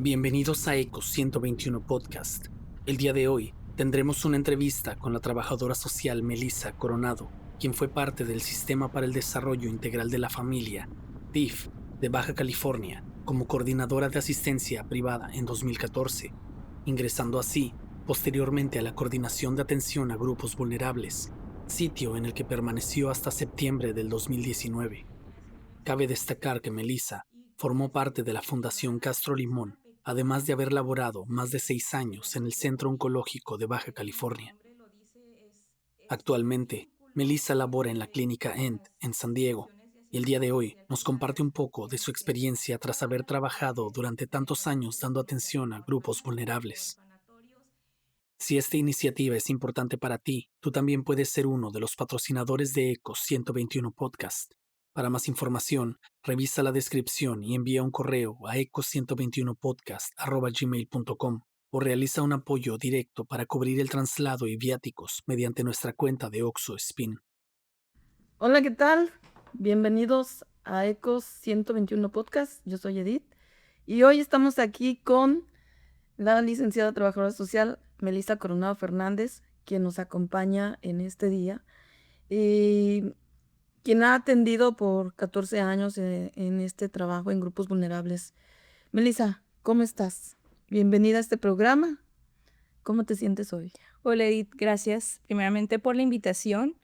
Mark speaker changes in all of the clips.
Speaker 1: Bienvenidos a Ecos 121 Podcast. El día de hoy tendremos una entrevista con la trabajadora social Melissa Coronado, quien fue parte del Sistema para el Desarrollo Integral de la Familia, DIF, de Baja California, como coordinadora de asistencia privada en 2014, ingresando así posteriormente a la Coordinación de Atención a Grupos Vulnerables, sitio en el que permaneció hasta septiembre del 2019. Cabe destacar que Melissa formó parte de la Fundación Castro Limón, además de haber laborado más de 6 años en el Centro Oncológico de Baja California. Actualmente, Melissa labora en la clínica ENT en San Diego, y el día de hoy nos comparte un poco de su experiencia tras haber trabajado durante tantos años dando atención a grupos vulnerables. Si esta iniciativa es importante para ti, tú también puedes ser uno de los patrocinadores de Ecos 121 Podcast. Para más información, revisa la descripción y envía un correo a ecos121podcast@gmail.com o realiza un apoyo directo para cubrir el traslado y viáticos mediante nuestra cuenta de Oxo Spin.
Speaker 2: Hola, ¿qué tal? Bienvenidos a Ecos 121 Podcast. Yo soy Edith y hoy estamos aquí con la licenciada trabajadora social Melissa Coronado Fernández, quien nos acompaña en este día y quien ha atendido por 14 años en este trabajo en grupos vulnerables. Melissa, ¿cómo estás? Bienvenida a este programa. ¿Cómo te sientes hoy?
Speaker 3: Hola Edith, gracias primeramente por la invitación.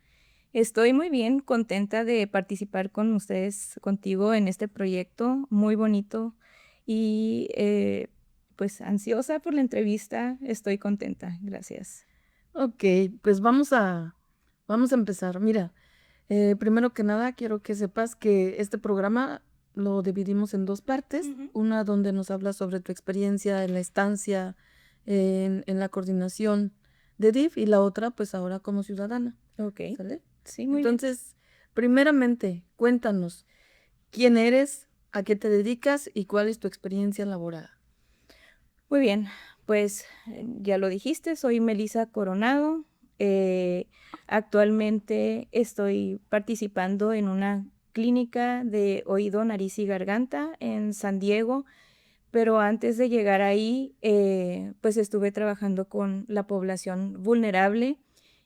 Speaker 3: Estoy muy bien, contenta de participar con ustedes, contigo en este proyecto muy bonito y pues ansiosa por la entrevista. Estoy contenta, gracias.
Speaker 2: Ok, pues vamos a empezar. Mira, primero que nada quiero que sepas que este programa lo dividimos en dos partes. Una donde nos hablas sobre tu experiencia en la estancia, en la coordinación de DIF, y la otra pues ahora como ciudadana.
Speaker 3: Ok,
Speaker 2: ¿Sale?
Speaker 3: sí, muy bien.
Speaker 2: Entonces, primeramente, cuéntanos quién eres, a qué te dedicas y cuál es tu experiencia laboral.
Speaker 3: Muy bien, pues ya lo dijiste, soy Melissa Coronado. Actualmente estoy participando en una clínica de oído, nariz y garganta en San Diego, pero antes de llegar ahí, pues estuve trabajando con la población vulnerable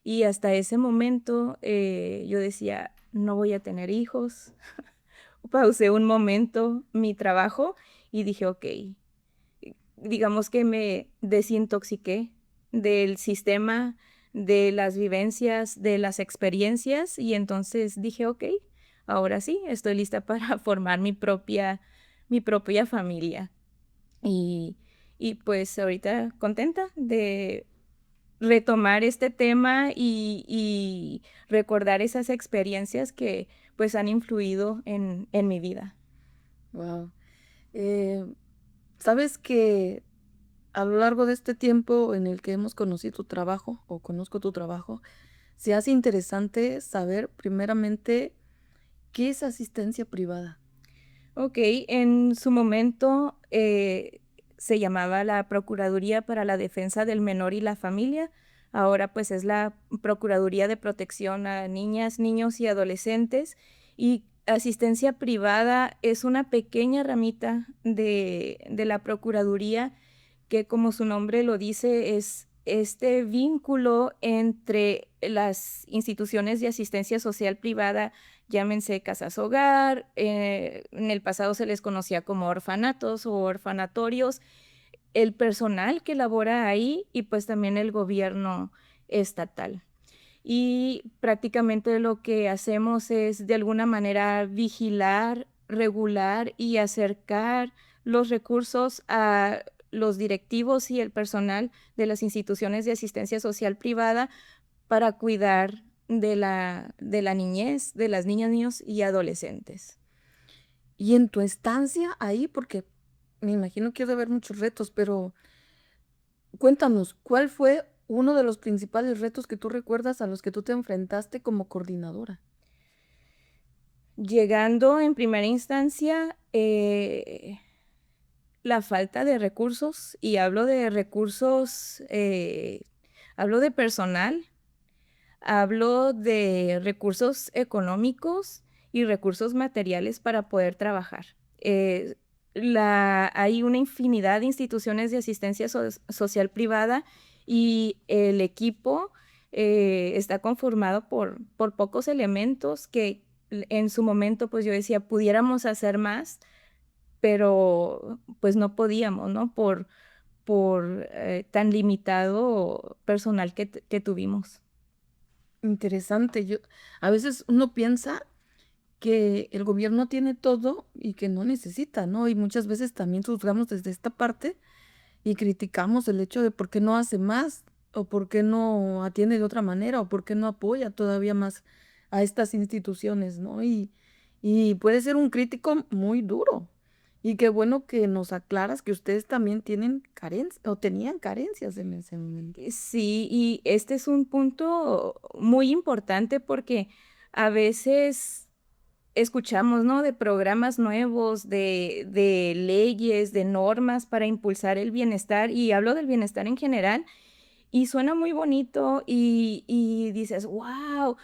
Speaker 3: y hasta ese momento yo decía, no voy a tener hijos. Pausé un momento mi trabajo y dije, ok, digamos que me desintoxiqué del sistema, de las vivencias, de las experiencias, y entonces dije, ok, ahora sí, estoy lista para formar mi propia familia. Y, y pues ahorita contenta de retomar este tema y recordar esas experiencias que pues han influido en mi vida.
Speaker 2: Wow. Sabes que a lo largo de este tiempo en el que hemos conocido tu trabajo o conozco tu trabajo, se hace interesante saber primeramente qué es asistencia privada.
Speaker 3: Ok, en su momento se llamaba la Procuraduría para la Defensa del Menor y la Familia. Ahora pues es la Procuraduría de Protección a Niñas, Niños y Adolescentes. Y asistencia privada es una pequeña ramita de la Procuraduría que, como su nombre lo dice, es este vínculo entre las instituciones de asistencia social privada, llámense casas hogar, en el pasado se les conocía como orfanatos o orfanatorios, el personal que labora ahí y pues también el gobierno estatal. Y prácticamente lo que hacemos es de alguna manera vigilar, regular y acercar los recursos a los directivos y el personal de las instituciones de asistencia social privada para cuidar de la niñez, de las niñas, niños y adolescentes.
Speaker 2: Y en tu estancia ahí, porque me imagino que debe haber muchos retos, pero cuéntanos, ¿cuál fue uno de los principales retos que tú recuerdas a los que tú te enfrentaste como coordinadora?
Speaker 3: Llegando en primera instancia, la falta de recursos, y hablo de recursos, hablo de personal, hablo de recursos económicos y recursos materiales para poder trabajar. hay una infinidad de instituciones de asistencia social privada y el equipo está conformado por pocos elementos que en su momento, pues yo decía, pudiéramos hacer más, pero pues no podíamos, ¿no? Por tan limitado personal que tuvimos.
Speaker 2: Interesante. A veces uno piensa que el gobierno tiene todo y que no necesita, ¿no? Y muchas veces también juzgamos desde esta parte y criticamos el hecho de por qué no hace más o por qué no atiende de otra manera o por qué no apoya todavía más a estas instituciones, ¿no? Y puede ser un crítico muy duro. Y qué bueno que nos aclaras que ustedes también tienen carencias o tenían carencias en ese momento.
Speaker 3: Sí, y este es un punto muy importante porque a veces escuchamos, ¿no? De programas nuevos, de leyes, de normas para impulsar el bienestar, y hablo del bienestar en general, y suena muy bonito y dices, wow,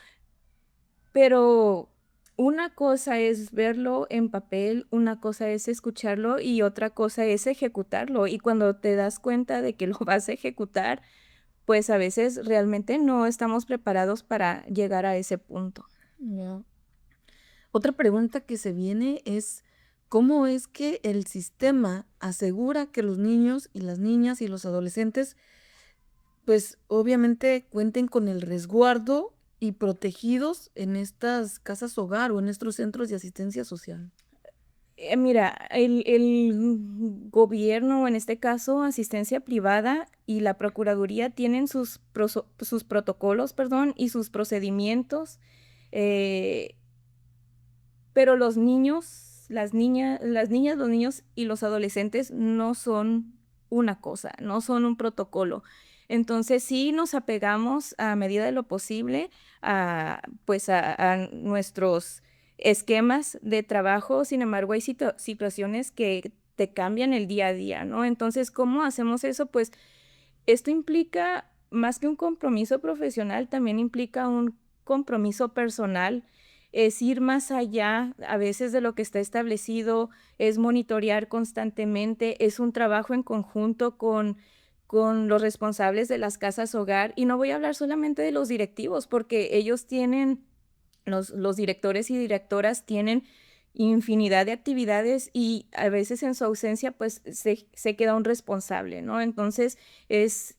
Speaker 3: pero una cosa es verlo en papel, una cosa es escucharlo y otra cosa es ejecutarlo. Y cuando te das cuenta de que lo vas a ejecutar, pues a veces realmente no estamos preparados para llegar a ese punto.
Speaker 2: Ya. Otra pregunta que se viene es, ¿cómo es que el sistema asegura que los niños y las niñas y los adolescentes, pues obviamente cuenten con el resguardo y protegidos en estas casas hogar o en estos centros de asistencia social?
Speaker 3: Mira, el gobierno, o en este caso, asistencia privada y la Procuraduría tienen sus protocolos, perdón, y sus procedimientos, eh, pero los niños, las niñas, los niños y los adolescentes no son una cosa, no son un protocolo. Entonces sí nos apegamos a medida de lo posible pues a nuestros esquemas de trabajo. Sin embargo, hay situaciones que te cambian el día a día, ¿no? Entonces, ¿cómo hacemos eso? Pues esto implica, más que un compromiso profesional, también implica un compromiso personal. Es ir más allá a veces de lo que está establecido, es monitorear constantemente, es un trabajo en conjunto con los responsables de las casas hogar. Y no voy a hablar solamente de los directivos, porque ellos tienen, los directores y directoras tienen infinidad de actividades y a veces en su ausencia pues se queda un responsable, ¿no? Entonces es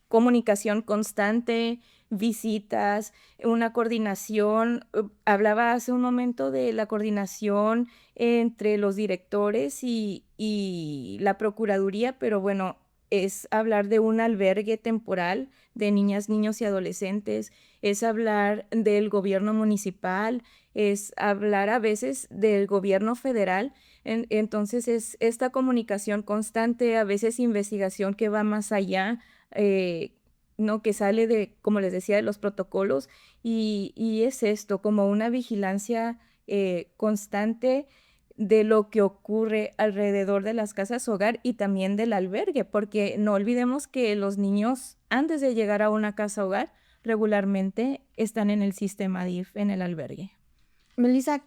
Speaker 3: comunicación constante, visitas, una coordinación. Hablaba hace un momento de la coordinación entre los directores y la Procuraduría, pero bueno, es hablar de un albergue temporal de niñas, niños y adolescentes, es hablar del gobierno municipal, es hablar a veces del gobierno federal. Entonces es esta comunicación constante, a veces investigación que va más allá, eh, ¿no? Que sale de, como les decía, de los protocolos, y es esto, como una vigilancia constante de lo que ocurre alrededor de las casas hogar y también del albergue, porque no olvidemos que los niños, antes de llegar a una casa hogar, regularmente están en el sistema DIF, en el albergue.
Speaker 2: Melissa,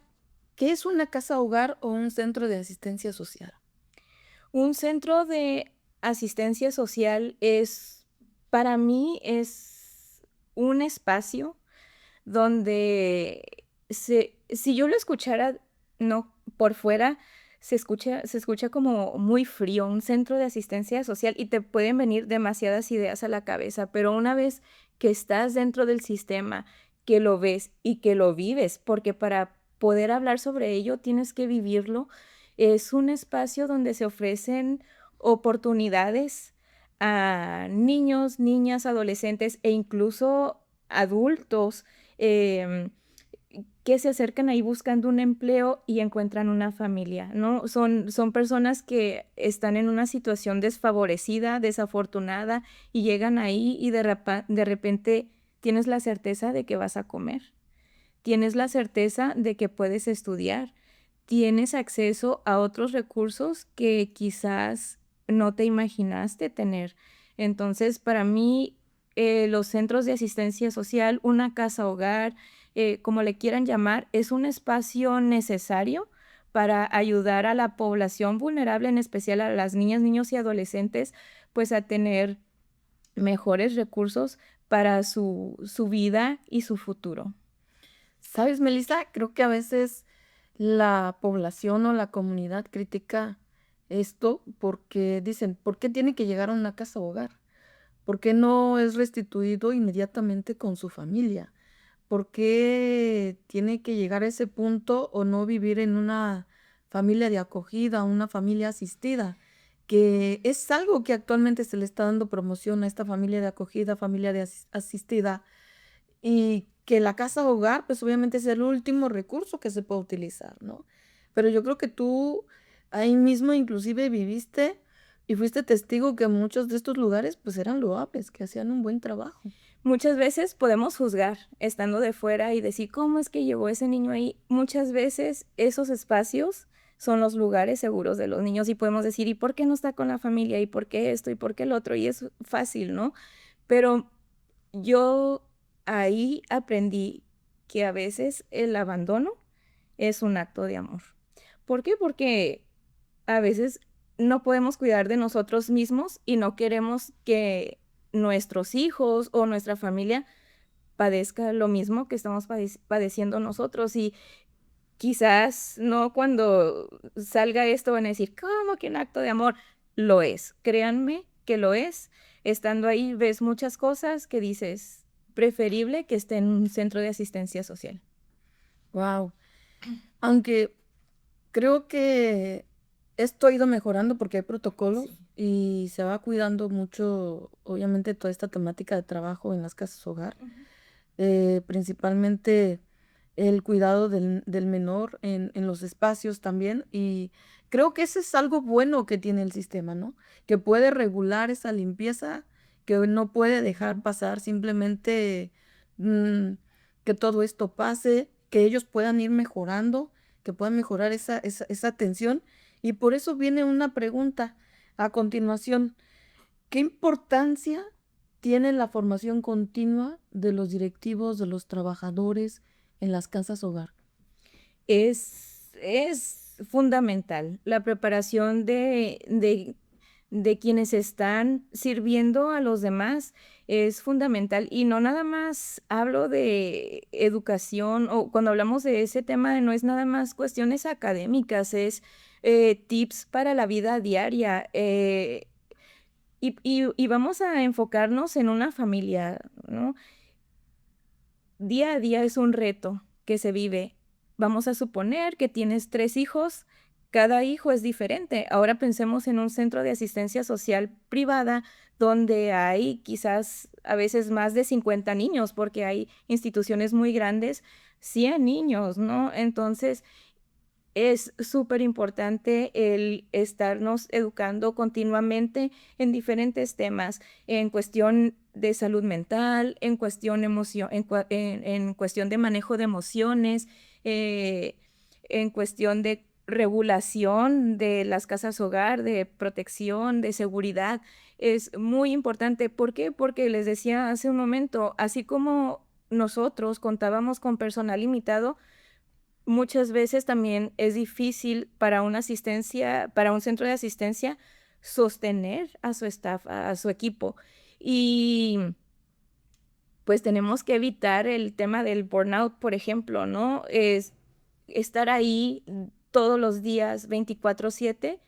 Speaker 2: ¿qué es una casa hogar o un centro de asistencia social?
Speaker 3: Un centro de asistencia social para mí, es un espacio donde si yo lo escuchara, no, por fuera, se escucha como muy frío, un centro de asistencia social, y te pueden venir demasiadas ideas a la cabeza, pero una vez que estás dentro del sistema, que lo ves y que lo vives, porque para poder hablar sobre ello tienes que vivirlo, es un espacio donde se ofrecen oportunidades a niños, niñas, adolescentes e incluso adultos, em, que se acercan ahí buscando un empleo y encuentran una familia, ¿no? Son personas que están en una situación desfavorecida, desafortunada, y llegan ahí y de repente tienes la certeza de que vas a comer, tienes la certeza de que puedes estudiar, tienes acceso a otros recursos que quizás no te imaginaste tener. Entonces, para mí, los centros de asistencia social, una casa hogar, como le quieran llamar, es un espacio necesario para ayudar a la población vulnerable, en especial a las niñas, niños y adolescentes, pues a tener mejores recursos para su vida y su futuro.
Speaker 2: ¿Sabes, Melissa? Creo que a veces la población o la comunidad critica esto porque dicen, ¿por qué tiene que llegar a una casa hogar? ¿Por qué no es restituido inmediatamente con su familia? ¿Por qué tiene que llegar a ese punto o no vivir en una familia de acogida, una familia asistida? Que es algo que actualmente se le está dando promoción a esta familia de acogida, familia de asistida, y que la casa hogar, pues obviamente es el último recurso que se puede utilizar, ¿no? Pero yo creo que tú ahí mismo inclusive viviste y fuiste testigo que muchos de estos lugares pues eran loables, que hacían un buen trabajo.
Speaker 3: Muchas veces podemos juzgar estando de fuera y decir, ¿cómo es que llegó ese niño ahí? Muchas veces esos espacios son los lugares seguros de los niños y podemos decir, ¿y por qué no está con la familia? ¿Y por qué esto? ¿Y por qué el otro? Y es fácil, ¿no? Pero yo ahí aprendí que a veces el abandono es un acto de amor. ¿Por qué? Porque a veces no podemos cuidar de nosotros mismos y no queremos que nuestros hijos o nuestra familia padezca lo mismo que estamos padeciendo nosotros. Y quizás no cuando salga esto van a decir, ¿cómo que un acto de amor? Lo es, créanme que lo es. Estando ahí ves muchas cosas que dices, preferible que esté en un centro de asistencia social.
Speaker 2: Wow. Aunque creo que esto ha ido mejorando porque hay protocolos y se va cuidando mucho, obviamente, toda esta temática de trabajo en las casas hogar. Principalmente el cuidado del menor en los espacios también. Y creo que eso es algo bueno que tiene el sistema, ¿no? Que puede regular esa limpieza, que no puede dejar pasar simplemente que todo esto pase, que ellos puedan ir mejorando, que puedan mejorar esa atención. Y por eso viene una pregunta a continuación. ¿Qué importancia tiene la formación continua de los directivos, de los trabajadores en las casas hogar?
Speaker 3: Es fundamental la preparación de quienes están sirviendo a los demás, es fundamental. Y no nada más hablo de educación, o cuando hablamos de ese tema, no es nada más cuestiones académicas, es tips para la vida diaria. Y vamos a enfocarnos en una familia, ¿no? Día a día es un reto que se vive. Vamos a suponer que tienes 3 hijos, cada hijo es diferente. Ahora pensemos en un centro de asistencia social privada donde hay quizás a veces más de 50 niños, porque hay instituciones muy grandes, 100 niños, ¿no? Entonces, es súper importante el estarnos educando continuamente en diferentes temas, en cuestión de salud mental, en cuestión en cuestión de manejo de emociones, en cuestión de regulación de las casas hogar, de protección, de seguridad. Es muy importante. ¿Por qué? Porque les decía hace un momento, así como nosotros contábamos con personal limitado, muchas veces también es difícil para una asistencia, para un centro de asistencia, sostener a su staff, a su equipo. Y pues tenemos que evitar el tema del burnout, por ejemplo, ¿no? Es estar ahí todos los días, 24/7,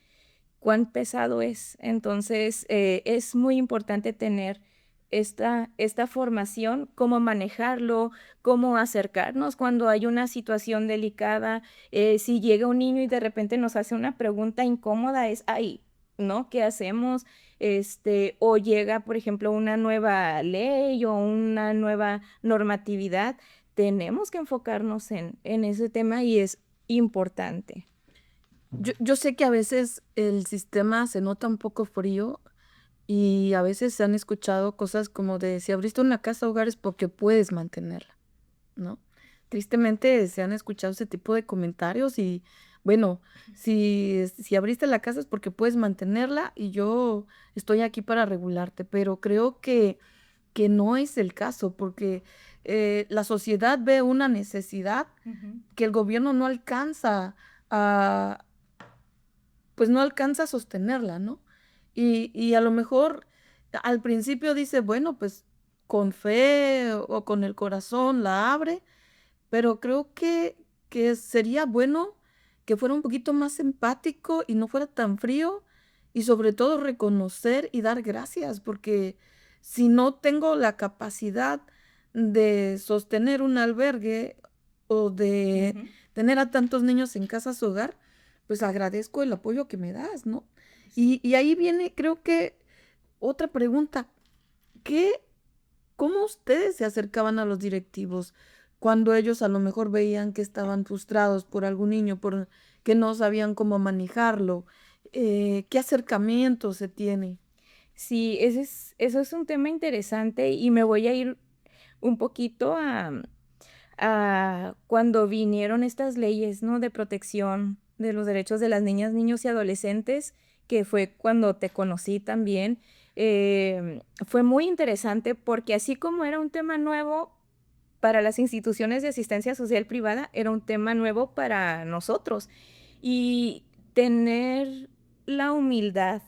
Speaker 3: cuán pesado es. Entonces, es muy importante tener esta formación, cómo manejarlo, cómo acercarnos cuando hay una situación delicada. Si llega un niño y de repente nos hace una pregunta incómoda, es ahí, ¿no? ¿Qué hacemos? O llega, por ejemplo, una nueva ley o una nueva normatividad, tenemos que enfocarnos en ese tema y es importante.
Speaker 2: Yo sé que a veces el sistema se nota un poco frío y a veces se han escuchado cosas como de si abriste una casa hogar es porque puedes mantenerla, ¿no? Tristemente se han escuchado ese tipo de comentarios y bueno, si abriste la casa es porque puedes mantenerla y yo estoy aquí para regularte, pero creo que no es el caso porque la sociedad ve una necesidad que el gobierno no alcanza a, pues no alcanza a sostenerla, ¿no? Y a lo mejor al principio dice, bueno, pues con fe o con el corazón la abre, pero creo que sería bueno que fuera un poquito más empático y no fuera tan frío, y sobre todo reconocer y dar gracias, porque si no tengo la capacidad de sostener un albergue o de
Speaker 3: Ujú.
Speaker 2: tener a tantos niños en casas hogar, pues agradezco el apoyo que me das, ¿no?
Speaker 3: Sí.
Speaker 2: Y ahí viene, creo que otra pregunta, ¿qué ¿cómo ustedes se acercaban a los directivos cuando ellos a lo mejor veían que estaban frustrados por algún niño, por que no sabían cómo manejarlo? ¿Qué acercamiento se tiene?
Speaker 3: Sí, eso es un tema interesante y me voy a ir un poquito a cuando vinieron estas leyes, ¿no? De protección de los derechos de las niñas, niños y adolescentes, que fue cuando te conocí también. Fue muy interesante porque así como era un tema nuevo para las instituciones de asistencia social privada, era un tema nuevo para nosotros. Y tener la humildad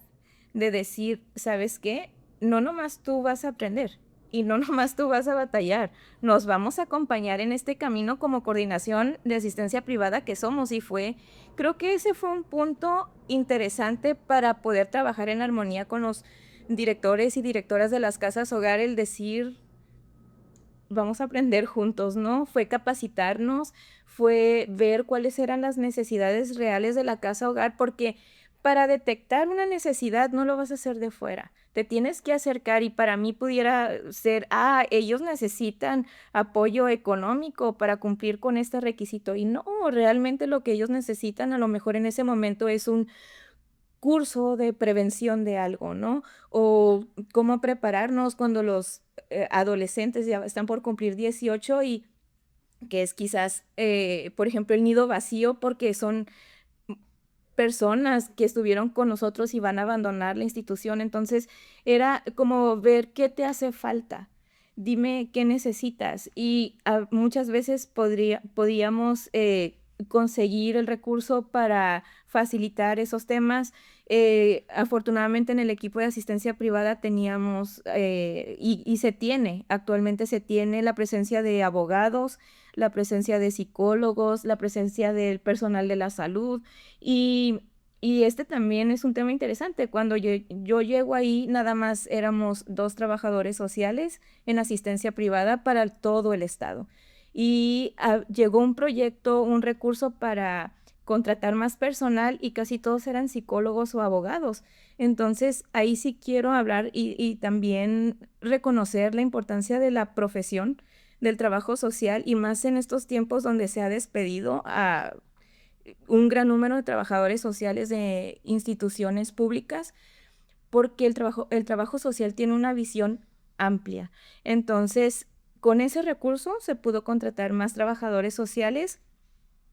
Speaker 3: de decir, ¿sabes qué? No nomás tú vas a aprender y no nomás tú vas a batallar, nos vamos a acompañar en este camino como coordinación de asistencia privada que somos y creo que ese fue un punto interesante para poder trabajar en armonía con los directores y directoras de las casas hogar, el decir, vamos a aprender juntos, ¿no? Fue capacitarnos, fue ver cuáles eran las necesidades reales de la casa hogar, porque para detectar una necesidad no lo vas a hacer de fuera, te tienes que acercar y para mí pudiera ser, ellos necesitan apoyo económico para cumplir con este requisito y no, realmente lo que ellos necesitan a lo mejor en ese momento es un curso de prevención de algo, ¿no? O cómo prepararnos cuando los adolescentes ya están por cumplir 18 y que es quizás, por ejemplo, el nido vacío porque son personas que estuvieron con nosotros y van a abandonar la institución. Entonces, era como ver qué te hace falta. Dime qué necesitas. Y muchas veces podíamos conseguir el recurso para facilitar esos temas. Afortunadamente en el equipo de asistencia privada teníamos y actualmente se tiene la presencia de abogados, la presencia de psicólogos, la presencia del personal de la salud y, y este también es un tema interesante. Cuando yo llego ahí, nada más éramos 2 trabajadores sociales en asistencia privada para todo el estado. Y llegó un proyecto, un recurso para contratar más personal y casi todos eran psicólogos o abogados. Entonces, ahí sí quiero hablar y también reconocer la importancia de la profesión del trabajo social y más en estos tiempos donde se ha despedido a un gran número de trabajadores sociales de instituciones públicas, porque el trabajo social tiene una visión amplia. Entonces, con ese recurso se pudo contratar más trabajadores sociales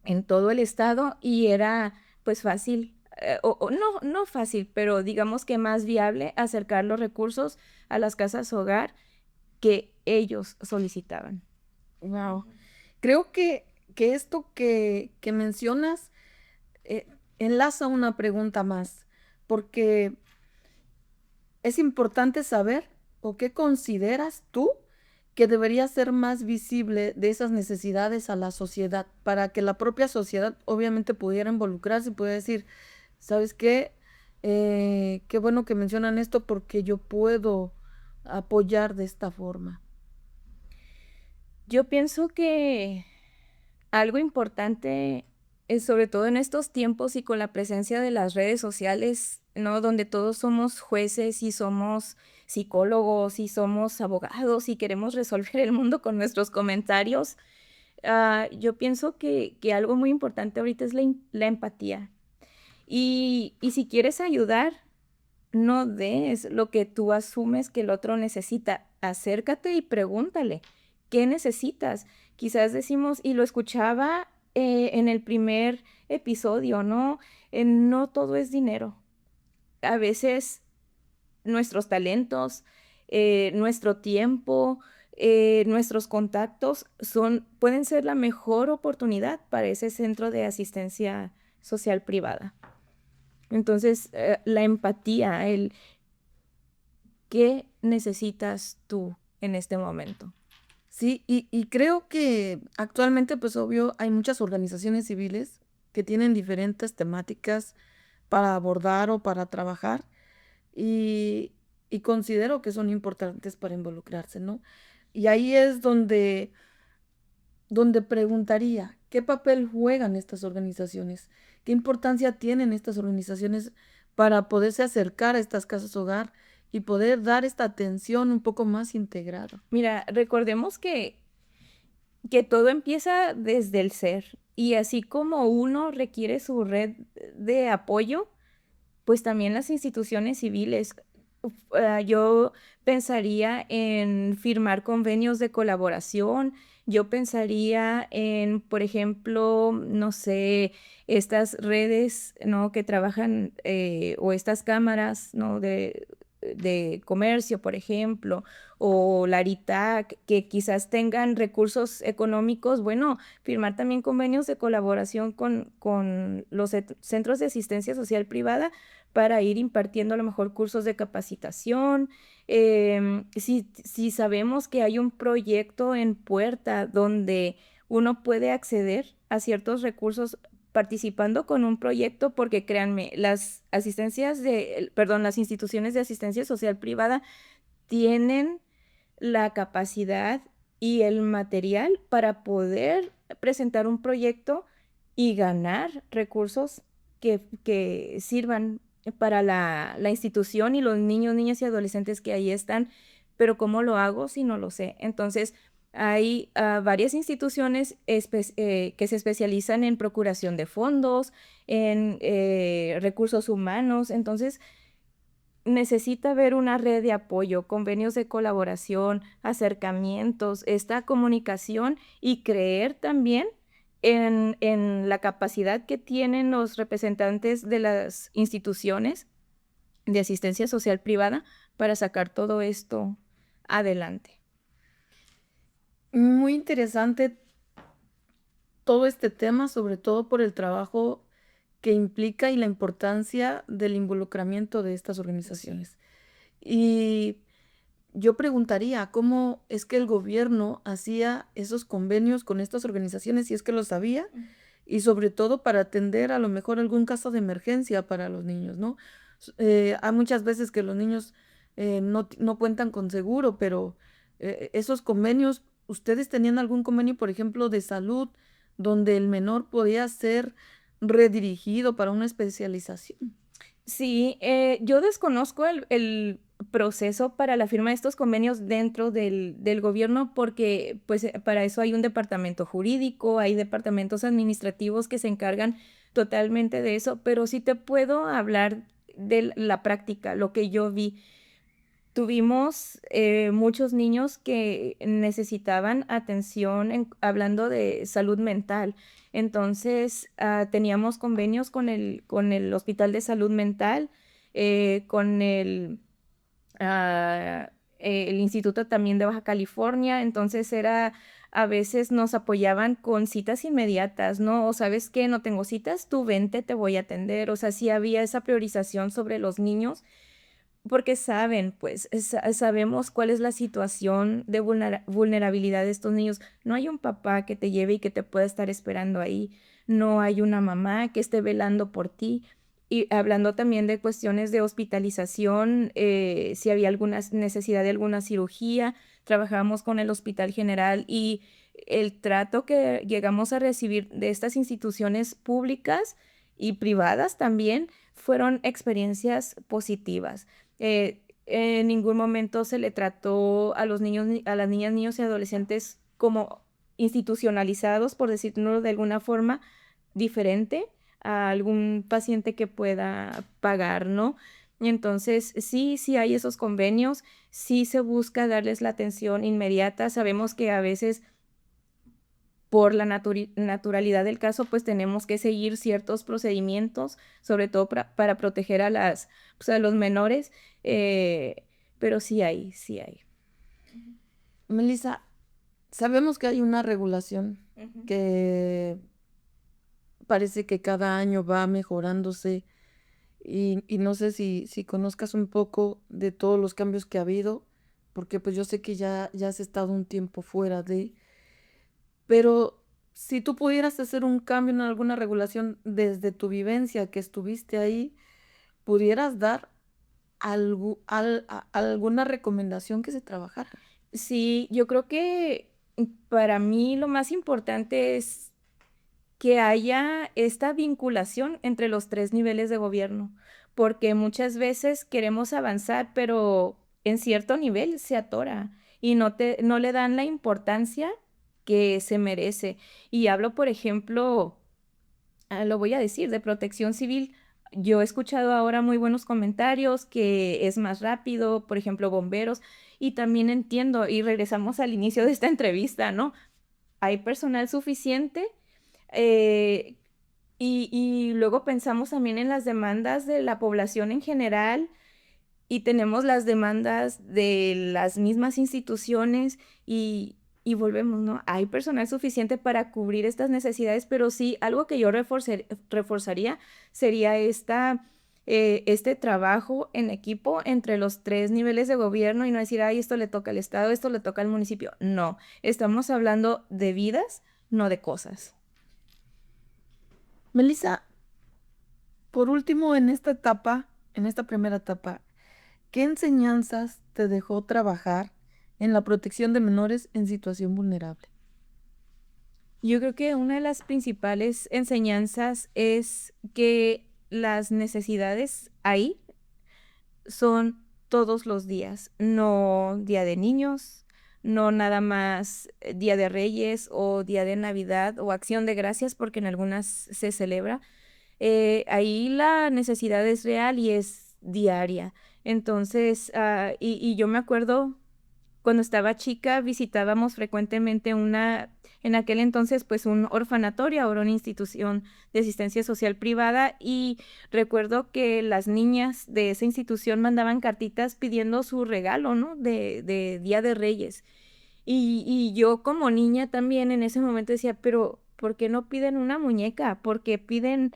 Speaker 3: en todo el estado y era pues fácil, o no fácil, pero digamos que más viable acercar los recursos a las casas hogar que ellos solicitaban.
Speaker 2: Wow. Creo que esto que mencionas eh, enlaza una pregunta más, porque es importante saber o qué consideras tú que debería ser más visible de esas necesidades a la sociedad, para que la propia sociedad obviamente pudiera involucrarse y pudiera decir, ¿sabes qué? Qué bueno que mencionan esto porque yo puedo apoyar de esta forma.
Speaker 3: Yo pienso que algo importante, sobre todo en estos tiempos y con la presencia de las redes sociales, ¿no? Donde todos somos jueces y somos psicólogos y somos abogados y queremos resolver el mundo con nuestros comentarios. Yo pienso que algo muy importante ahorita es la empatía. Y si quieres ayudar, no des lo que tú asumes que el otro necesita. Acércate y pregúntale, ¿qué necesitas? Quizás decimos, y lo escuchaba en el primer episodio, ¿no? No todo es dinero. A veces nuestros talentos, nuestro tiempo, nuestros contactos pueden ser la mejor oportunidad para ese centro de asistencia social privada. Entonces, la empatía, el ¿qué necesitas tú en este momento?
Speaker 2: Sí, y creo que actualmente, pues obvio, hay muchas organizaciones civiles que tienen diferentes temáticas para abordar o para trabajar y, y considero que son importantes para involucrarse, ¿no? Y ahí es donde preguntaría, ¿qué papel juegan estas organizaciones? ¿Qué importancia tienen estas organizaciones para poderse acercar a estas casas hogar y poder dar esta atención un poco más integrada?
Speaker 3: Mira, recordemos que todo empieza desde el ser y así como uno requiere su red de apoyo, pues también las instituciones civiles. Yo pensaría en firmar convenios de colaboración, yo pensaría en, por ejemplo, no sé, estas redes, ¿no? Que trabajan o estas cámaras, ¿no? De comercio, por ejemplo, o la ARITAC, que quizás tengan recursos económicos, bueno, firmar también convenios de colaboración con los centros de asistencia social privada para ir impartiendo a lo mejor cursos de capacitación. Si sabemos que hay un proyecto en puerta donde uno puede acceder a ciertos recursos participando con un proyecto, porque créanme, las las instituciones de asistencia social privada tienen la capacidad y el material para poder presentar un proyecto y ganar recursos que sirvan para la institución y los niños, niñas y adolescentes que ahí están. Pero ¿cómo lo hago si no lo sé? Entonces, hay varias instituciones que se especializan en procuración de fondos, en recursos humanos. Entonces, necesita haber una red de apoyo, convenios de colaboración, acercamientos, esta comunicación y creer también en la capacidad que tienen los representantes de las instituciones de asistencia social privada para sacar todo esto adelante.
Speaker 2: Muy interesante todo este tema, sobre todo por el trabajo que implica y la importancia del involucramiento de estas organizaciones. Y yo preguntaría, ¿cómo es que el gobierno hacía esos convenios con estas organizaciones, si es que lo sabía? Y sobre todo para atender a lo mejor algún caso de emergencia para los niños, ¿no? Hay muchas veces que los niños no cuentan con seguro, pero esos convenios, ¿ustedes tenían algún convenio, por ejemplo, de salud, donde el menor podía ser redirigido para una especialización?
Speaker 3: Sí, yo desconozco el proceso para la firma de estos convenios dentro del gobierno porque pues para eso hay un departamento jurídico, hay departamentos administrativos que se encargan totalmente de eso, pero sí te puedo hablar de la práctica, lo que yo vi. Tuvimos muchos niños que necesitaban atención hablando de salud mental. Entonces, teníamos convenios con el Hospital de Salud Mental, con el Instituto también de Baja California. Entonces, a veces nos apoyaban con citas inmediatas, ¿no? O sabes qué, no tengo citas, tú vente, te voy a atender. O sea, sí había esa priorización sobre los niños porque saben, pues, sabemos cuál es la situación de vulnerabilidad de estos niños. No hay un papá que te lleve y que te pueda estar esperando ahí. No hay una mamá que esté velando por ti. Y hablando también de cuestiones de hospitalización, si había alguna necesidad de alguna cirugía, trabajamos con el Hospital General y el trato que llegamos a recibir de estas instituciones públicas y privadas también fueron experiencias positivas. En ningún momento se le trató a los niños, a las niñas, niños y adolescentes como institucionalizados, por decirlo de alguna forma, diferente a algún paciente que pueda pagar, ¿no? Y entonces, sí hay esos convenios, sí se busca darles la atención inmediata. Sabemos que a veces por la naturalidad del caso, pues tenemos que seguir ciertos procedimientos, sobre todo para proteger pues, a los menores, pero sí hay, sí hay.
Speaker 2: Melissa, sabemos que hay una regulación
Speaker 3: Ujú.
Speaker 2: que parece que cada año va mejorándose y no sé si conozcas un poco de todos los cambios que ha habido, porque pues yo sé que ya has estado un tiempo fuera de, pero si tú pudieras hacer un cambio en alguna regulación desde tu vivencia que estuviste ahí, ¿pudieras dar alguna recomendación que se trabajara?
Speaker 3: Sí, yo creo que para mí lo más importante es que haya esta vinculación entre los 3 niveles de gobierno, porque muchas veces queremos avanzar, pero en cierto nivel se atora y no le dan la importancia que se merece. Y hablo, por ejemplo, lo voy a decir, de Protección Civil. Yo he escuchado ahora muy buenos comentarios, que es más rápido, por ejemplo, bomberos, y también entiendo, y regresamos al inicio de esta entrevista, ¿no? Hay personal suficiente, eh, y luego pensamos también en las demandas de la población en general, y tenemos las demandas de las mismas instituciones y volvemos, ¿no? Hay personal suficiente para cubrir estas necesidades, pero sí, algo que yo reforzaría sería este trabajo en equipo entre los 3 niveles de gobierno y no decir, ay, esto le toca al Estado, esto le toca al municipio. No, estamos hablando de vidas, no de cosas.
Speaker 2: Melissa, por último, en esta primera etapa, ¿qué enseñanzas te dejó trabajar en la protección de menores en situación vulnerable?
Speaker 3: Yo creo que una de las principales enseñanzas es que las necesidades ahí son todos los días, no Día de Niños, no nada más Día de Reyes o Día de Navidad o Acción de Gracias, porque en algunas se celebra. Ahí la necesidad es real y es diaria. Entonces, y yo me acuerdo cuando estaba chica visitábamos frecuentemente en aquel entonces, pues un orfanatorio, ahora una institución de asistencia social privada, y recuerdo que las niñas de esa institución mandaban cartitas pidiendo su regalo, ¿no? De Día de Reyes. Y yo como niña también en ese momento decía, pero ¿por qué no piden una muñeca? ¿Por qué piden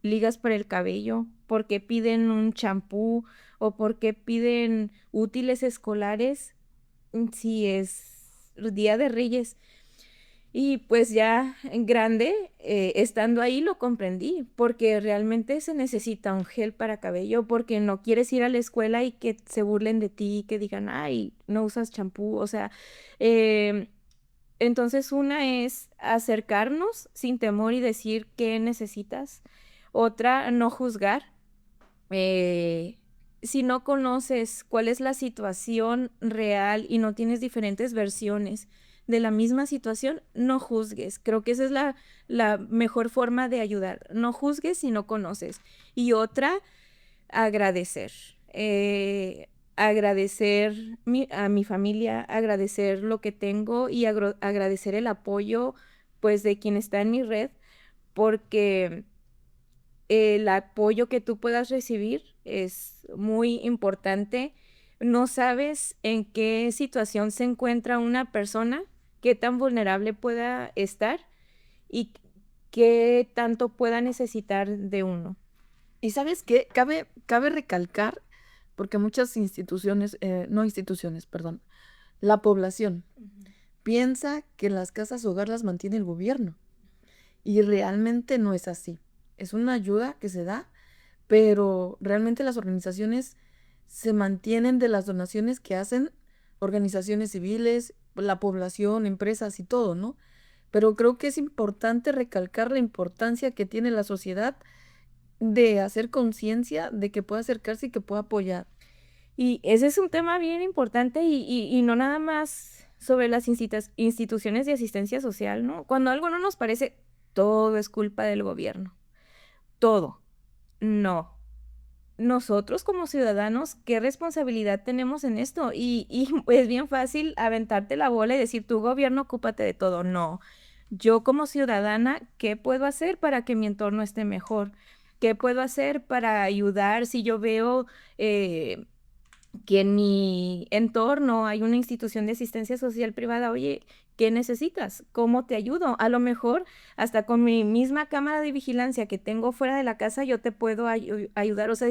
Speaker 3: ligas para el cabello? ¿Por qué piden un champú? ¿O por qué piden útiles escolares? Sí, es Día de Reyes. Y pues ya en grande, estando ahí lo comprendí, porque realmente se necesita un gel para cabello, porque no quieres ir a la escuela y que se burlen de ti, que digan, ay, no usas champú, o sea, em, entonces una es acercarnos sin temor y decir qué necesitas. Otra, no juzgar. eh, si no conoces cuál es la situación real y no tienes diferentes versiones de la misma situación, no juzgues. Creo que esa es la mejor forma de ayudar. No juzgues si no conoces. Y otra, agradecer. Agradecer a mi familia, agradecer lo que tengo y agradecer el apoyo, pues, de quien está en mi red, porque el apoyo que tú puedas recibir es muy importante. No sabes en qué situación se encuentra una persona, qué tan vulnerable pueda estar y qué tanto pueda necesitar de uno.
Speaker 2: Y sabes qué, cabe recalcar, porque muchas instituciones, no instituciones, perdón, la población piensa que las casas hogar las mantiene el gobierno y realmente no es así. Es una ayuda que se da, pero realmente las organizaciones se mantienen de las donaciones que hacen organizaciones civiles, la población, empresas y todo, ¿no? Pero creo que es importante recalcar la importancia que tiene la sociedad de hacer conciencia de que puede acercarse y que puede apoyar.
Speaker 3: Y ese es un tema bien importante y no nada más sobre las instituciones de asistencia social, ¿no? Cuando algo no nos parece, todo es culpa del gobierno. Todo. No. Nosotros como ciudadanos, ¿qué responsabilidad tenemos en esto? Y es bien fácil aventarte la bola y decir, tu gobierno, ocúpate de todo. No. Yo como ciudadana, ¿qué puedo hacer para que mi entorno esté mejor? ¿Qué puedo hacer para ayudar si yo veo que en mi entorno hay una institución de asistencia social privada, oye, ¿qué necesitas? ¿Cómo te ayudo? A lo mejor hasta con mi misma cámara de vigilancia que tengo fuera de la casa, yo te puedo ayudar. O sea,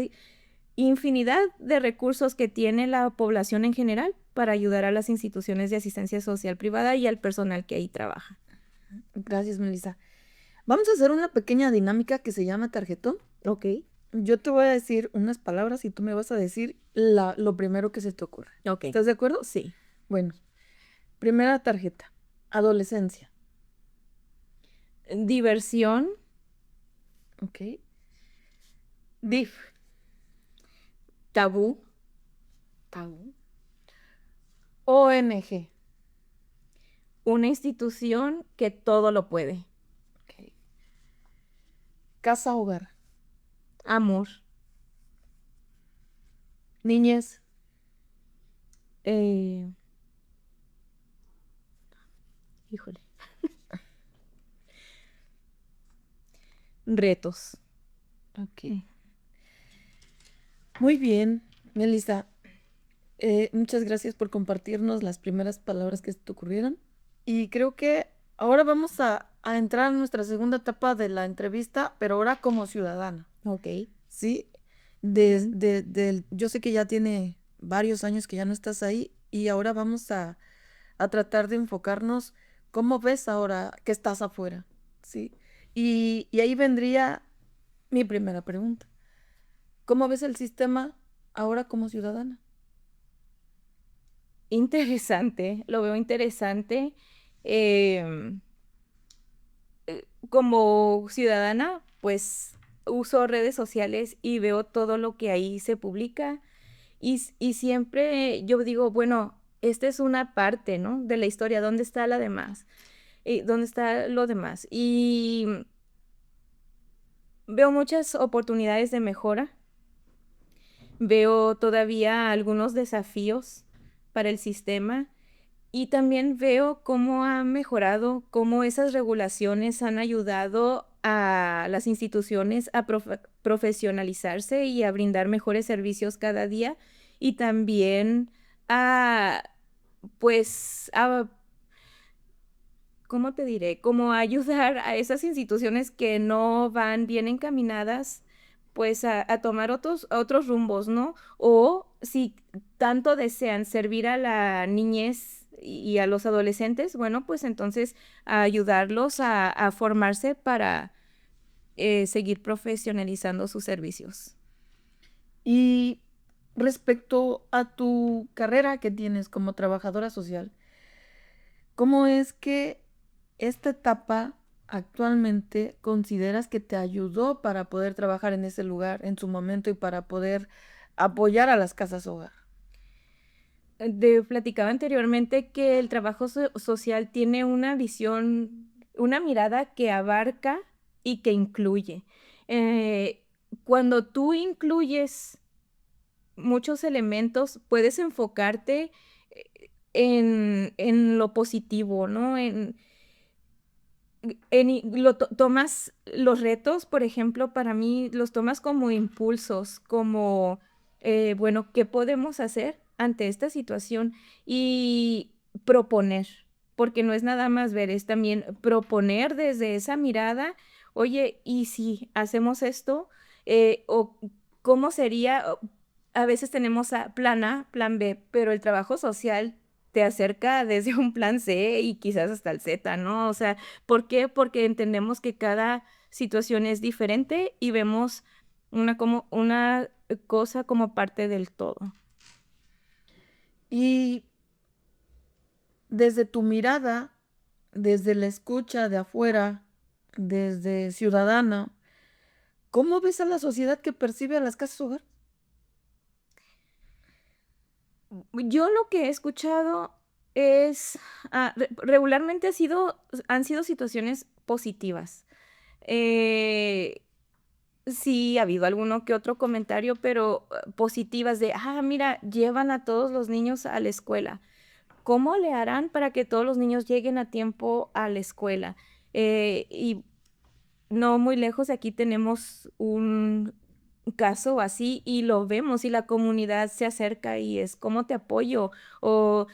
Speaker 3: infinidad de recursos que tiene la población en general para ayudar a las instituciones de asistencia social privada y al personal que ahí trabaja.
Speaker 2: Gracias, Melissa. Vamos a hacer una pequeña dinámica que se llama tarjetón.
Speaker 3: Ok.
Speaker 2: Yo te voy a decir unas palabras y tú me vas a decir lo primero que se te ocurra.
Speaker 3: Ok.
Speaker 2: ¿Estás de acuerdo?
Speaker 3: Sí.
Speaker 2: Bueno, primera tarjeta. Adolescencia.
Speaker 3: Diversión.
Speaker 2: Ok. DIF.
Speaker 3: Tabú.
Speaker 2: ONG.
Speaker 3: Una institución que todo lo puede.
Speaker 2: Ok. Casa hogar.
Speaker 3: Amor.
Speaker 2: Niñez.
Speaker 3: Híjole. Retos.
Speaker 2: Ok. Muy bien, Melissa. Muchas gracias por compartirnos las primeras palabras que se te ocurrieron. Y creo que ahora vamos a entrar en nuestra segunda etapa de la entrevista, pero ahora como ciudadana.
Speaker 3: Ok.
Speaker 2: Sí, yo sé que ya tiene varios años que ya no estás ahí y ahora vamos a tratar de enfocarnos cómo ves ahora que estás afuera, ¿sí? Y ahí vendría mi primera pregunta. ¿Cómo ves el sistema ahora como ciudadana?
Speaker 3: Interesante, lo veo interesante. Como ciudadana, pues uso redes sociales y veo todo lo que ahí se publica y siempre yo digo, bueno, esta es una parte, ¿no? De la historia, ¿dónde está la demás? ¿Dónde está lo demás? Y veo muchas oportunidades de mejora, veo todavía algunos desafíos para el sistema. Y también veo cómo ha mejorado, cómo esas regulaciones han ayudado a las instituciones a profesionalizarse y a brindar mejores servicios cada día y también a, pues, ¿cómo te diré? Como a ayudar a esas instituciones que no van bien encaminadas, pues a tomar otros rumbos, ¿no? O si tanto desean servir a la niñez y a los adolescentes, bueno, pues entonces a ayudarlos a formarse para seguir profesionalizando sus servicios.
Speaker 2: Y respecto a tu carrera que tienes como trabajadora social, ¿cómo es que esta etapa actualmente consideras que te ayudó para poder trabajar en ese lugar en su momento y para poder apoyar a las casas hogar?
Speaker 3: Platicaba anteriormente que el trabajo social tiene una visión, una mirada que abarca y que incluye. Cuando tú incluyes muchos elementos, puedes enfocarte en lo positivo, ¿no? Tomas los retos, por ejemplo, para mí los tomas como impulsos, como, bueno, ¿qué podemos hacer ante esta situación? Y proponer, porque no es nada más ver, es también proponer desde esa mirada, oye, ¿y si hacemos esto? ¿O cómo sería? A veces tenemos plan A, plan B, pero el trabajo social te acerca desde un plan C y quizás hasta el Z, ¿no? O sea, ¿por qué? Porque entendemos que cada situación es diferente y vemos una cosa como parte del todo.
Speaker 2: Y desde tu mirada, desde la escucha de afuera, desde ciudadana, ¿cómo ves a la sociedad que percibe a las casas hogar?
Speaker 3: Yo lo que he escuchado es, regularmente han sido situaciones positivas. Sí, ha habido alguno que otro comentario, pero positivas de, mira, llevan a todos los niños a la escuela. ¿Cómo le harán para que todos los niños lleguen a tiempo a la escuela? Y no muy lejos de aquí tenemos un caso así y lo vemos y la comunidad se acerca y es cómo te apoyo o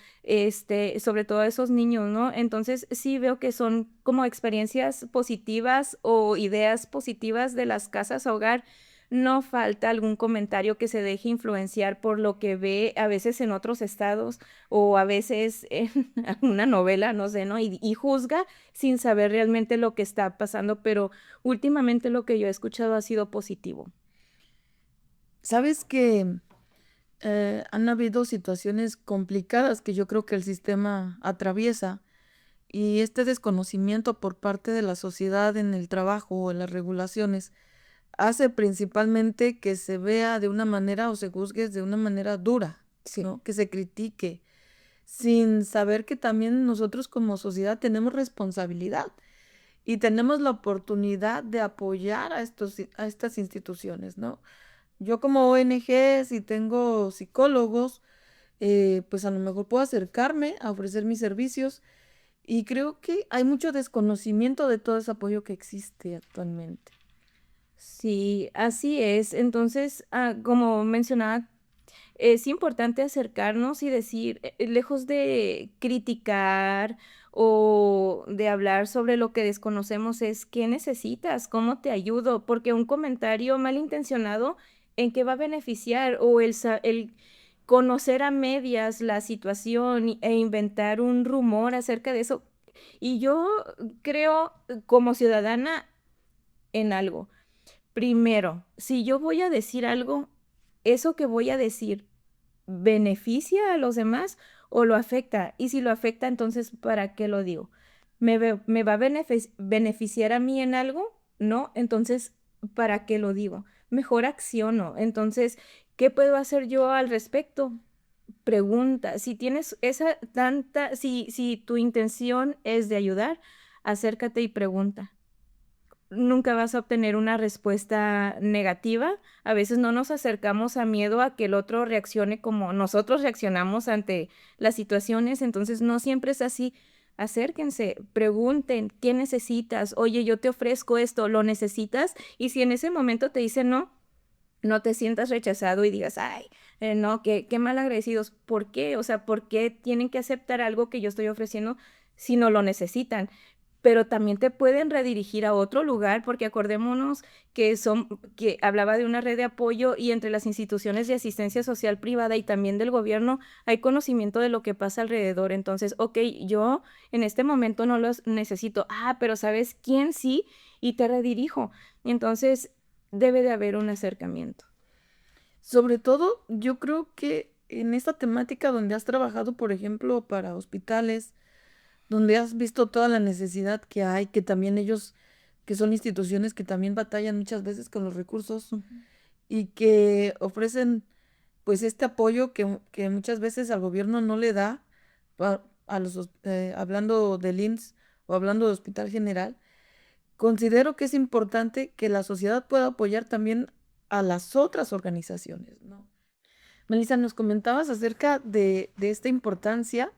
Speaker 3: sobre todo a esos niños, ¿no? Entonces sí veo que son como experiencias positivas o ideas positivas de las casas hogar. No falta algún comentario que se deje influenciar por lo que ve a veces en otros estados o a veces en una novela, no sé, ¿no? Y juzga sin saber realmente lo que está pasando, pero últimamente lo que yo he escuchado ha sido positivo.
Speaker 2: Sabes que han habido situaciones complicadas que yo creo que el sistema atraviesa y este desconocimiento por parte de la sociedad en el trabajo o en las regulaciones hace principalmente que se vea de una manera o se juzgue de una manera dura,
Speaker 3: Sí.
Speaker 2: ¿no? Que se critique, sin saber que también nosotros como sociedad tenemos responsabilidad y tenemos la oportunidad de apoyar a estas instituciones, ¿no? Yo como ONG, si tengo psicólogos, pues a lo mejor puedo acercarme a ofrecer mis servicios y creo que hay mucho desconocimiento de todo ese apoyo que existe actualmente.
Speaker 3: Sí, así es. Entonces, como mencionaba, es importante acercarnos y decir, lejos de criticar o de hablar sobre lo que desconocemos, es qué necesitas, cómo te ayudo, porque un comentario malintencionado, ¿en qué va a beneficiar? O el conocer a medias la situación e inventar un rumor acerca de eso. Y yo creo como ciudadana en algo. Primero, si yo voy a decir algo, eso que voy a decir, ¿beneficia a los demás o lo afecta? Y si lo afecta, entonces, ¿para qué lo digo? ¿Me va a beneficiar a mí en algo? No, entonces, ¿para qué lo digo? Mejor acciono. Entonces, ¿qué puedo hacer yo al respecto? Pregunta. Si tienes esa tanta, si tu intención es de ayudar, acércate y pregunta. Nunca vas a obtener una respuesta negativa. A veces no nos acercamos a miedo a que el otro reaccione como nosotros reaccionamos ante las situaciones, entonces no siempre es así. Acérquense, pregunten, ¿qué necesitas? Oye, yo te ofrezco esto, ¿lo necesitas? Y si en ese momento te dicen no, no te sientas rechazado y digas, ay, no, qué mal agradecidos. ¿Por qué? O sea, ¿por qué tienen que aceptar algo que yo estoy ofreciendo si no lo necesitan? Pero también te pueden redirigir a otro lugar, porque acordémonos que hablaba de una red de apoyo y entre las instituciones de asistencia social privada y también del gobierno hay conocimiento de lo que pasa alrededor. Entonces, ok, yo en este momento no los necesito. Pero ¿sabes quién sí? Y te redirijo. Entonces, debe de haber un acercamiento.
Speaker 2: Sobre todo, yo creo que en esta temática donde has trabajado, por ejemplo, para hospitales, donde has visto toda la necesidad que hay, que también ellos, que son instituciones que también batallan muchas veces con los recursos y que ofrecen pues este apoyo que muchas veces al gobierno no le da, hablando del IMSS o hablando de Hospital General, considero que es importante que la sociedad pueda apoyar también a las otras organizaciones, ¿no? Melissa, nos comentabas acerca de esta importancia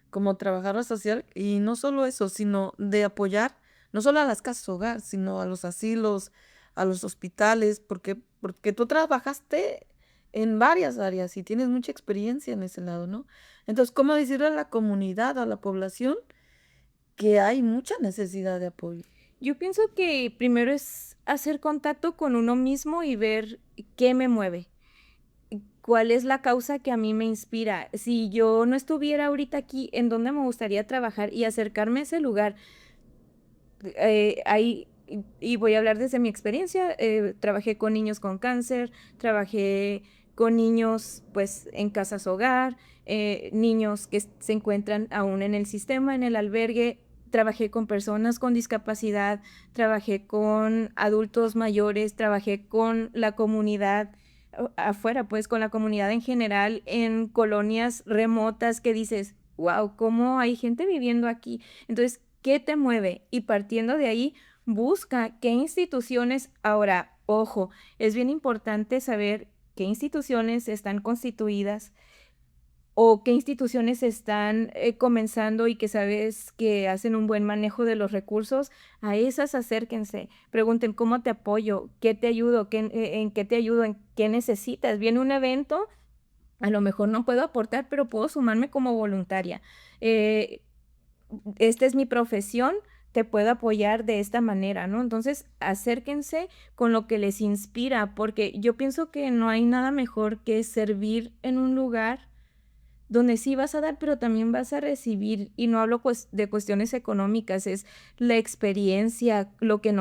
Speaker 2: como trabajadora social y no solo eso, sino de apoyar no solo a las casas hogar, sino a los asilos, a los hospitales, porque tú trabajaste en varias áreas y tienes mucha experiencia en ese lado, ¿no? Entonces, ¿cómo decirle a la comunidad, a la población, que hay mucha necesidad de apoyo?
Speaker 3: Yo pienso que primero es hacer contacto con uno mismo y ver qué me mueve. ¿Cuál es la causa que a mí me inspira? Si yo no estuviera ahorita aquí, ¿en dónde me gustaría trabajar y acercarme a ese lugar? Y voy a hablar desde mi experiencia, trabajé con niños con cáncer, trabajé con niños pues en casas hogar, niños que se encuentran aún en el sistema, en el albergue, trabajé con personas con discapacidad, trabajé con adultos mayores, trabajé con la comunidad afuera, pues con la comunidad en general, en colonias remotas que dices, wow, ¿cómo hay gente viviendo aquí? Entonces, ¿qué te mueve? Y partiendo de ahí, busca qué instituciones, ahora, ojo, es bien importante saber qué instituciones están constituidas o qué instituciones están comenzando y que sabes que hacen un buen manejo de los recursos, a esas acérquense, pregunten cómo te apoyo, qué te ayudo, en qué te ayudo, en qué necesitas. Viene un evento, a lo mejor no puedo aportar, pero puedo sumarme como voluntaria. Esta es mi profesión, te puedo apoyar de esta manera, ¿no? Entonces, acérquense con lo que les inspira, porque yo pienso que no hay nada mejor que servir en un lugar donde sí vas a dar, pero también vas a recibir, y no hablo pues de cuestiones económicas, es la experiencia, lo que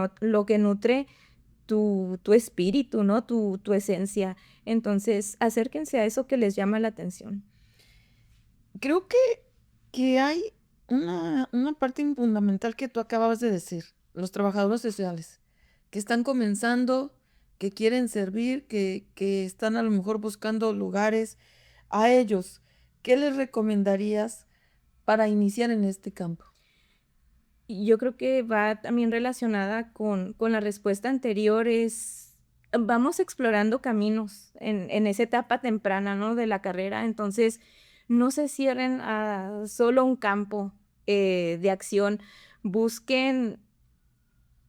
Speaker 3: nutre tu espíritu, ¿no? Tu esencia. Entonces, acérquense a eso que les llama la atención.
Speaker 2: Creo que hay una parte fundamental que tú acababas de decir, los trabajadores sociales, que están comenzando, que quieren servir, que están a lo mejor buscando lugares. A ellos, ¿qué les recomendarías para iniciar en este campo?
Speaker 3: Y yo creo que va también relacionada con la respuesta anterior, vamos explorando caminos en esa etapa temprana, ¿no? De la carrera. Entonces, no se cierren a solo un campo de acción. Busquen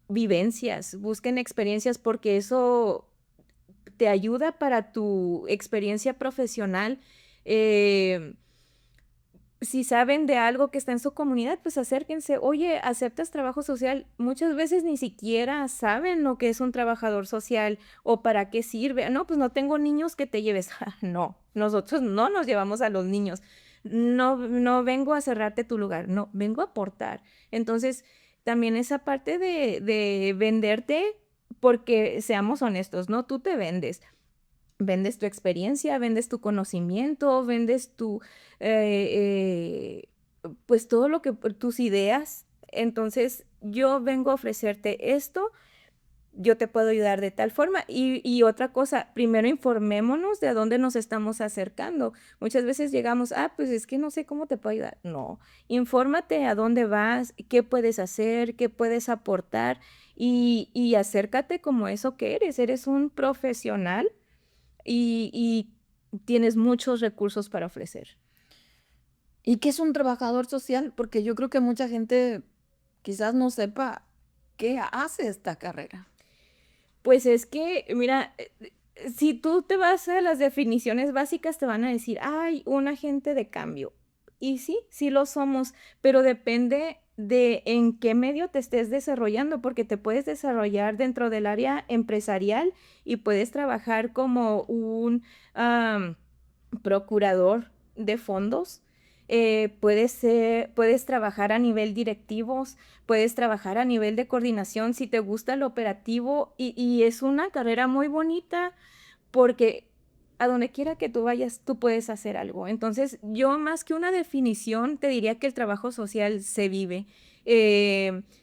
Speaker 3: vivencias, busquen experiencias, porque eso te ayuda para tu experiencia profesional. Eh, si saben de algo que está en su comunidad, pues acérquense. Oye, ¿aceptas trabajo social? Muchas veces ni siquiera saben lo que es un trabajador social o para qué sirve. No, pues no tengo niños que te lleves. No, nosotros no nos llevamos a los niños. No, no vengo a cerrarte tu lugar, no, vengo a aportar. Entonces, también esa parte de venderte, porque seamos honestos, ¿no? Tú te vendes. Vendes tu experiencia, vendes tu conocimiento, vendes pues todo lo que, tus ideas. Entonces, yo vengo a ofrecerte esto, yo te puedo ayudar de tal forma. Y otra cosa, primero informémonos de a dónde nos estamos acercando. Muchas veces llegamos, pues es que no sé cómo te puedo ayudar. No, infórmate a dónde vas, qué puedes hacer, qué puedes aportar y acércate como eso que eres un profesional y tienes muchos recursos para ofrecer.
Speaker 2: ¿Y qué es un trabajador social? Porque yo creo que mucha gente quizás no sepa qué hace esta carrera.
Speaker 3: Pues es que, mira, si tú te vas a las definiciones básicas, te van a decir, ay, un agente de cambio. Y sí, sí lo somos, pero depende de en qué medio te estés desarrollando, porque te puedes desarrollar dentro del área empresarial y puedes trabajar como un procurador de fondos. Puedes trabajar a nivel directivos, puedes trabajar a nivel de coordinación si te gusta el operativo y es una carrera muy bonita porque a donde quiera que tú vayas, tú puedes hacer algo. Entonces, yo más que una definición, te diría que el trabajo social se vive.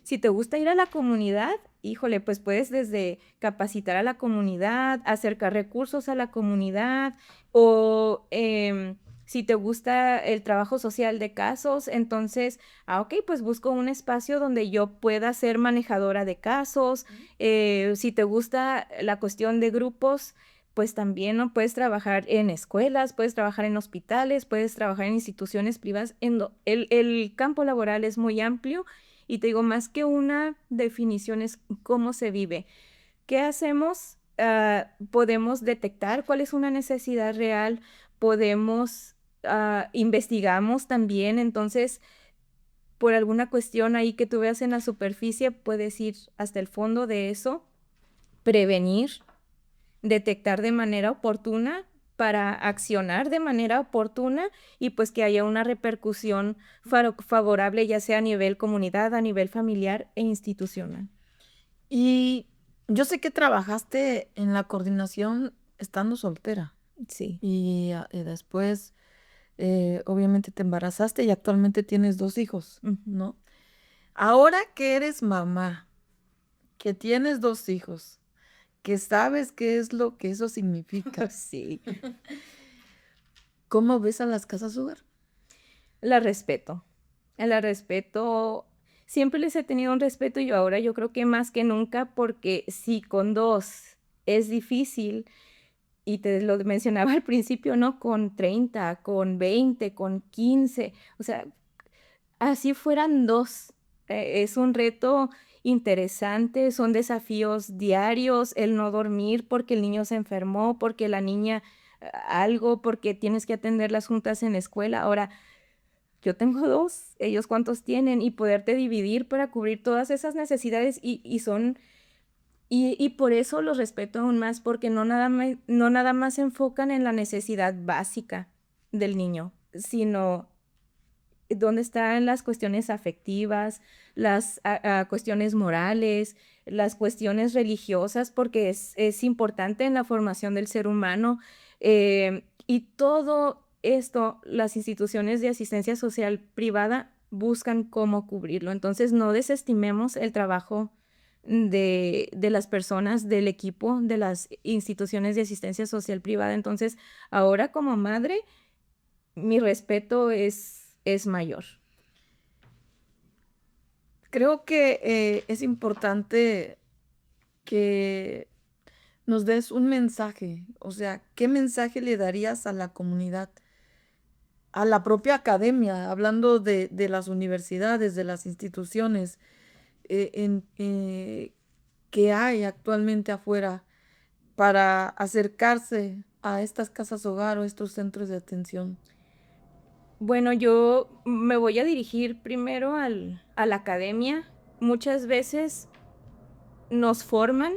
Speaker 3: Si te gusta ir a la comunidad, híjole, pues puedes desde capacitar a la comunidad, acercar recursos a la comunidad o si te gusta el trabajo social de casos, entonces, ok, pues busco un espacio donde yo pueda ser manejadora de casos. Si te gusta la cuestión de grupos, pues también no puedes trabajar en escuelas, puedes trabajar en hospitales, puedes trabajar en instituciones privadas. El campo laboral es muy amplio y te digo, más que una definición es cómo se vive. ¿Qué hacemos? Podemos detectar cuál es una necesidad real, podemos, investigamos también, entonces, por alguna cuestión ahí que tú veas en la superficie, puedes ir hasta el fondo de eso, prevenir, detectar de manera oportuna para accionar de manera oportuna y pues que haya una repercusión favorable, ya sea a nivel comunidad, a nivel familiar e institucional.
Speaker 2: Y yo sé que trabajaste en la coordinación estando soltera
Speaker 3: Sí.
Speaker 2: y después obviamente te embarazaste y actualmente tienes 2 hijos, ¿no? Ahora que eres mamá, que tienes 2 hijos, que sabes qué es lo que eso significa,
Speaker 3: Sí.
Speaker 2: ¿cómo ves a las casas hogar?
Speaker 3: La respeto. La respeto. Siempre les he tenido un respeto y ahora yo creo que más que nunca, porque si con 2 es difícil, y te lo mencionaba al principio, ¿no? Con 30, con 20, con 15, o sea, así fueran 2, es un reto interesante, son desafíos diarios, el no dormir porque el niño se enfermó, porque la niña algo, porque tienes que atender las juntas en la escuela. Ahora, yo tengo 2, ellos cuántos tienen, y poderte dividir para cubrir todas esas necesidades y son y por eso los respeto aún más, porque no nada más se enfocan en la necesidad básica del niño, sino dónde están las cuestiones afectivas, las cuestiones morales, las cuestiones religiosas, porque es importante en la formación del ser humano. Y todo esto, las instituciones de asistencia social privada buscan cómo cubrirlo. Entonces, no desestimemos el trabajo de las personas, del equipo, de las instituciones de asistencia social privada. Entonces, ahora como madre, mi respeto es mayor.
Speaker 2: Creo que es importante que nos des un mensaje, o sea, ¿qué mensaje le darías a la comunidad, a la propia academia, hablando de las universidades, de las instituciones que hay actualmente afuera para acercarse a estas casas hogar o estos centros de atención?
Speaker 3: Bueno, yo me voy a dirigir primero a la academia. Muchas veces nos forman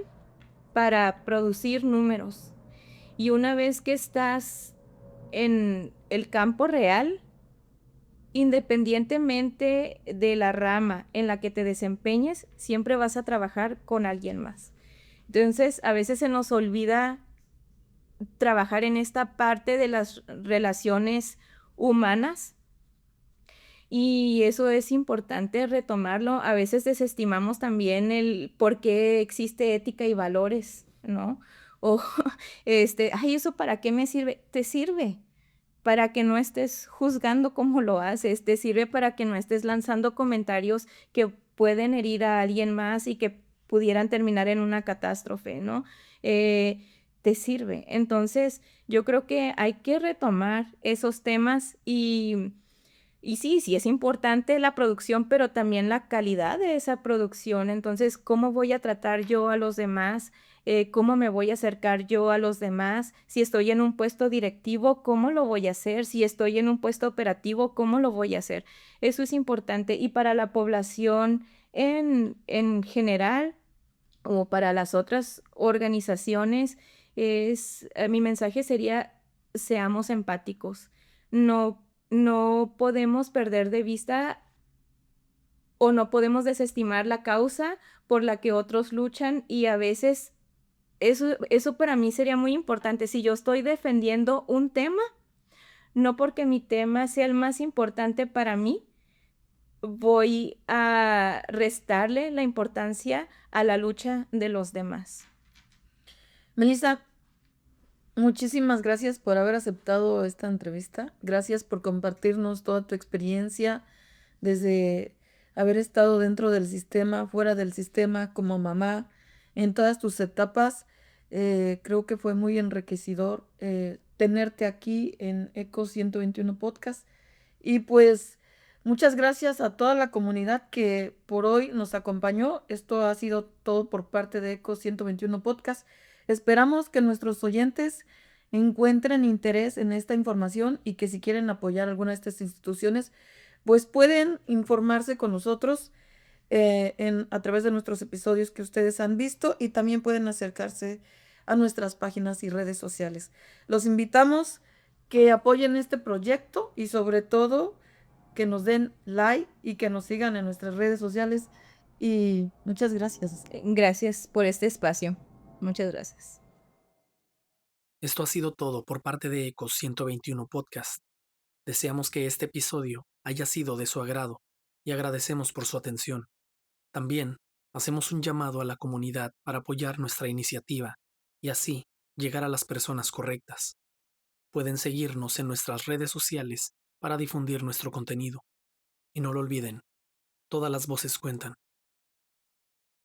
Speaker 3: para producir números y una vez que estás en el campo real, independientemente de la rama en la que te desempeñes, siempre vas a trabajar con alguien más. Entonces, a veces se nos olvida trabajar en esta parte de las relaciones humanas y eso es importante retomarlo. A veces desestimamos también el por qué existe ética y valores, ¿no? O, ay, ¿eso para qué me sirve? Te sirve para que no estés juzgando cómo lo haces, te sirve para que no estés lanzando comentarios que pueden herir a alguien más y que pudieran terminar en una catástrofe, ¿no? Te sirve. Entonces, yo creo que hay que retomar esos temas y sí, sí es importante la producción, pero también la calidad de esa producción. Entonces, ¿cómo voy a tratar yo a los demás? ¿Cómo me voy a acercar yo a los demás? Si estoy en un puesto directivo, ¿cómo lo voy a hacer? Si estoy en un puesto operativo, ¿cómo lo voy a hacer? Eso es importante. Y para la población en general o para las otras organizaciones, mi mensaje sería, seamos empáticos. No podemos perder de vista o no podemos desestimar la causa por la que otros luchan y a veces eso para mí sería muy importante. Si yo estoy defendiendo un tema, no porque mi tema sea el más importante para mí, voy a restarle la importancia a la lucha de los demás.
Speaker 2: Melissa, muchísimas gracias por haber aceptado esta entrevista. Gracias por compartirnos toda tu experiencia desde haber estado dentro del sistema, fuera del sistema, como mamá, en todas tus etapas. Creo que fue muy enriquecedor tenerte aquí en Eco 121 Podcast. Y pues muchas gracias a toda la comunidad que por hoy nos acompañó. Esto ha sido todo por parte de Eco 121 Podcast. Esperamos que nuestros oyentes encuentren interés en esta información y que si quieren apoyar alguna de estas instituciones, pues pueden informarse con nosotros a través de nuestros episodios que ustedes han visto y también pueden acercarse a nuestras páginas y redes sociales. Los invitamos que apoyen este proyecto y sobre todo que nos den like y que nos sigan en nuestras redes sociales. Y muchas gracias.
Speaker 3: Gracias por este espacio. Muchas gracias.
Speaker 1: Esto ha sido todo por parte de Eco 121 Podcast. Deseamos que este episodio haya sido de su agrado y agradecemos por su atención. También hacemos un llamado a la comunidad para apoyar nuestra iniciativa y así llegar a las personas correctas. Pueden seguirnos en nuestras redes sociales para difundir nuestro contenido. Y no lo olviden, todas las voces cuentan.